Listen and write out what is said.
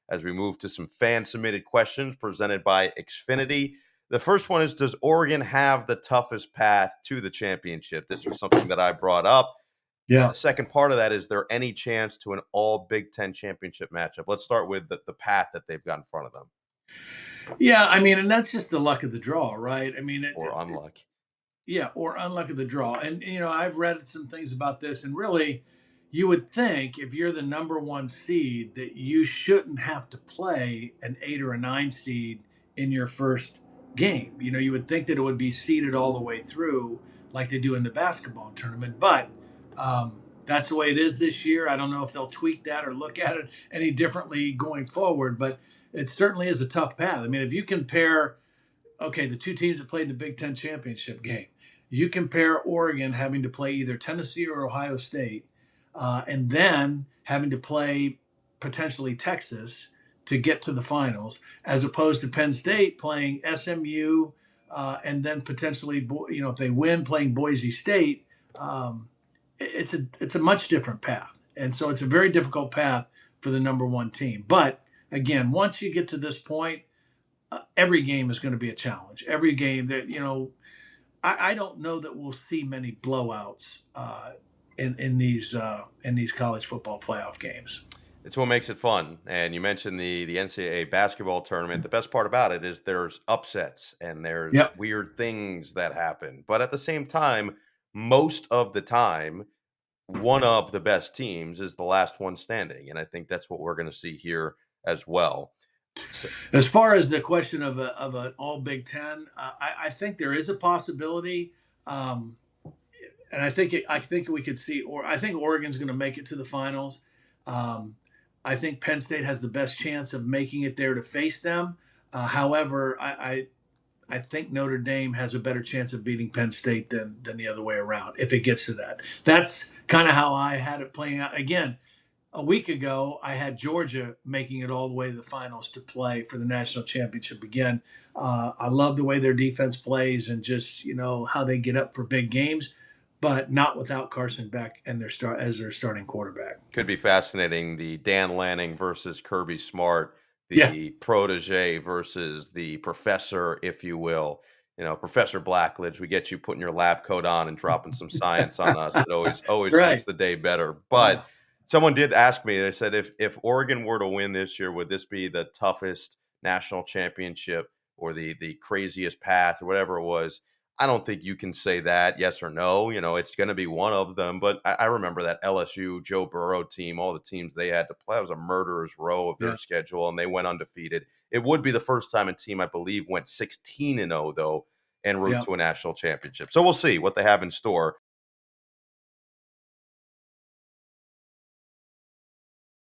as we move to some fan-submitted questions presented by Xfinity. The first one is, does Oregon have the toughest path to the championship? This was something that I brought up. The Yeah. second part of that, is there any chance to an all Big Ten championship matchup? Let's start with the path that they've got in front of them, Yeah. I mean, and that's just the luck of the draw, right? I mean, or unluck. yeah, or unluck of the draw. And, I've read some things about this, and really, you would think if you're the number one seed that you shouldn't have to play an 8 or a 9 seed in your first game. You would think that it would be seeded all the way through like they do in the basketball tournament. But that's the way it is this year. I don't know if they'll tweak that or look at it any differently going forward, but it certainly is a tough path. I mean, if you compare, okay, the two teams that played the Big Ten championship game, you compare Oregon having to play either Tennessee or Ohio State, and then having to play potentially Texas to get to the finals, as opposed to Penn State playing SMU, and then potentially, if they win, playing Boise State. It's a much different path, and so it's a very difficult path for the number one team. But again, once you get to this point, every game is going to be a challenge. Every game that I don't know that we'll see many blowouts in these college football playoff games. It's what makes it fun. And you mentioned the NCAA basketball tournament. The best part about it is there's upsets and there's Yep. weird things that happen. But at the same time, most of the time, one of the best teams is the last one standing. And I think that's what we're going to see here as well. So, As far as the question of an all Big Ten, I think there is a possibility, and I think we could see, or I think Oregon's going to make it to the finals. Um, I think Penn State has the best chance of making it there to face them. However, I think Notre Dame has a better chance of beating Penn State than the other way around if it gets to that. That's kind of how I had it playing out. Again, a week ago, I had Georgia making it all the way to the finals to play for the national championship again. I love the way their defense plays and just how they get up for big games, but not without Carson Beck and their starting quarterback. could be fascinating. The Dan Lanning versus Kirby Smart, Yeah. the protege versus the professor, if you will. Professor Blackledge, we get you putting your lab coat on and dropping some science on us. It always makes Right. the day better. Yeah. But someone did ask me, they said, if Oregon were to win this year, would this be the toughest national championship or the craziest path or whatever it was? I don't think you can say that, yes or no. It's going to be one of them. But I remember that LSU, Joe Burrow team, all the teams they had to play. It was a murderer's row of their Yeah. schedule, and they went undefeated. It would be the first time a team, I believe, went 16-0, though, en route Yeah. to a national championship. So we'll see what they have in store.